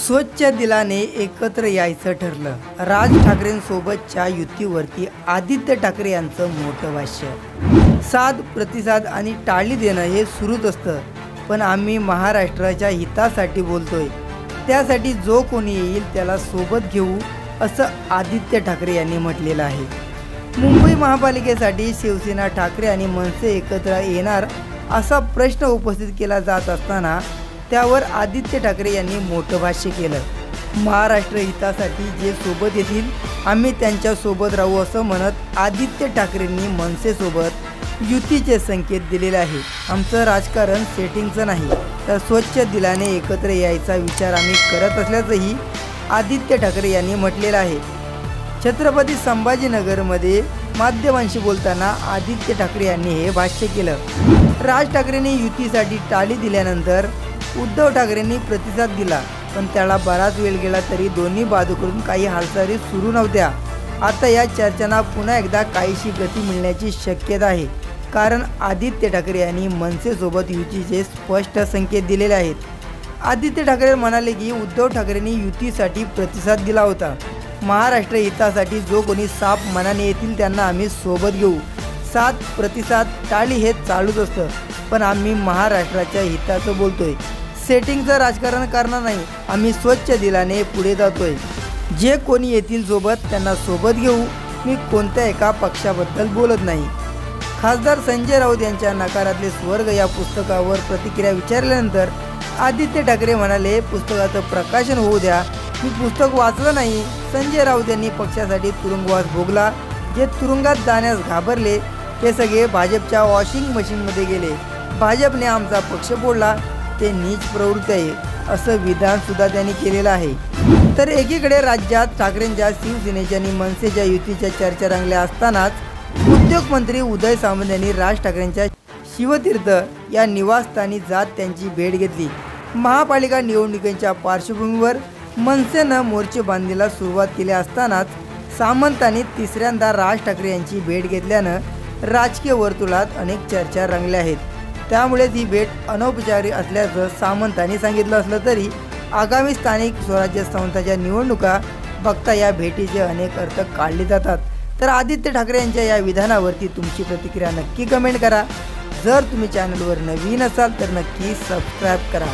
स्वच्छ दिलाने एकत्र यायचं ठरलं. राज ठाकरेंसोबतच्या युतीवरती आदित्य ठाकरे यांचं मोठं भाष्य. साथ प्रतिसाद आणि टाळी देणं हे सुरूच असतं, पण आम्ही महाराष्ट्राच्या हितासाठी बोलतोय. त्यासाठी जो कोणी येईल त्याला सोबत घेऊ, असं आदित्य ठाकरे यांनी म्हटलेलं आहे. मुंबई महापालिकेसाठी शिवसेना, ठाकरे आणि मनसे एकत्र येणार असा प्रश्न उपस्थित केला जात असताना त्यावर आदित्य ठाकरे यांनी मोठं भाष्य केलं. महाराष्ट्र हितासाठी जे सोबत येतील आम्ही त्यांच्या सोबत राहू, असं म्हणत आदित्य ठाकरेंनी मनसेसोबत युतीचे संकेत दिलेले आहे. आमचं राजकारण सेटिंगचं नाही, तर स्वच्छ दिलाने एकत्र यायचा विचार आम्ही करत असल्याचंही आदित्य ठाकरे यांनी म्हटलेलं आहे. छत्रपती संभाजीनगरमध्ये माध्यमांशी बोलताना आदित्य ठाकरे यांनी हे भाष्य केलं. राज ठाकरेंनी युतीसाठी टाळी दिल्यानंतर उद्धव ठाकरेंनी प्रतिसाद दिला, पण त्याला बराच वेळ गेला तरी दोन्ही बाजूकडून काही हालचाली सुरू नव्हत्या. आता या चर्चांना पुन्हा एकदा काहीशी गती मिळण्याची शक्यता आहे, कारण आदित्य ठाकरे यांनी मनसेसोबत युतीचे स्पष्ट संकेत दिलेले आहेत. आदित्य ठाकरे म्हणाले की उद्धव ठाकरेंनी युतीसाठी प्रतिसाद दिला होता. महाराष्ट्र हितासाठी जो कोणी साफ मनाने येतील त्यांना आम्ही सोबत घेऊ. साथ प्रतिसाद टाळी हे चालूच असतं, पण आम्ही महाराष्ट्राच्या हिताचं बोलतोय. सेटिंगचं राजकारण करणार नाही. आम्ही स्वच्छ दिलाने पुढे जातोय. जे कोणी येतील सोबत त्यांना सोबत घेऊ. मी कोणत्या एका पक्षाबद्दल बोलत नाही. खासदार संजय राऊत यांच्या नकारातले स्वर्ग या पुस्तकावर प्रतिक्रिया विचारल्यानंतर आदित्य ठाकरे म्हणाले, पुस्तकाचं प्रकाशन होऊ द्या. मी पुस्तक वाचलं नाही. संजय राऊत यांनी पक्षासाठी तुरुंगवास भोगला. जे तुरुंगात जाण्यास घाबरले ते सगळे भाजपच्या वॉशिंग मशीनमध्ये गेले. भाजपने आमचा पक्ष फोडला. ते नीच प्रवृत्ती आहे, असं विधानसुद्धा त्यांनी केलेलं आहे. तर एकीकडे राज्यात ठाकरेंच्या, शिवसेनेच्या आणि मनसेच्या युतीच्या चर्चा रंगल्या असतानाच उद्योगमंत्री उदय सामंत यांनी राज ठाकरेंच्या शिवतीर्थ या निवासस्थानी जात त्यांची भेट घेतली. महापालिका निवडणुकीच्या पार्श्वभूमीवर मनसेनं मोर्चे बांधणीला सुरुवात केली असतानाच सामंतांनी तिसऱ्यांदा राज ठाकरे यांची भेट घेतल्यानं राजकीय वर्तुळात अनेक चर्चा रंगल्या आहेत. त्यामुळे ही भेट अनौपचारिक असल्याचं सामंतांनी सांगितलं असलं तरी आगामी स्थानिक स्वराज्य संस्थांच्या निवडणुका बघता या भेटीचे अनेक अर्थ काढले जातात. तर आदित्य ठाकरे यांच्या या विधानावरती तुमची प्रतिक्रिया नक्की कमेंट करा. जर तुम्ही चॅनलवर नवीन असाल तर नक्की सबस्क्राईब करा.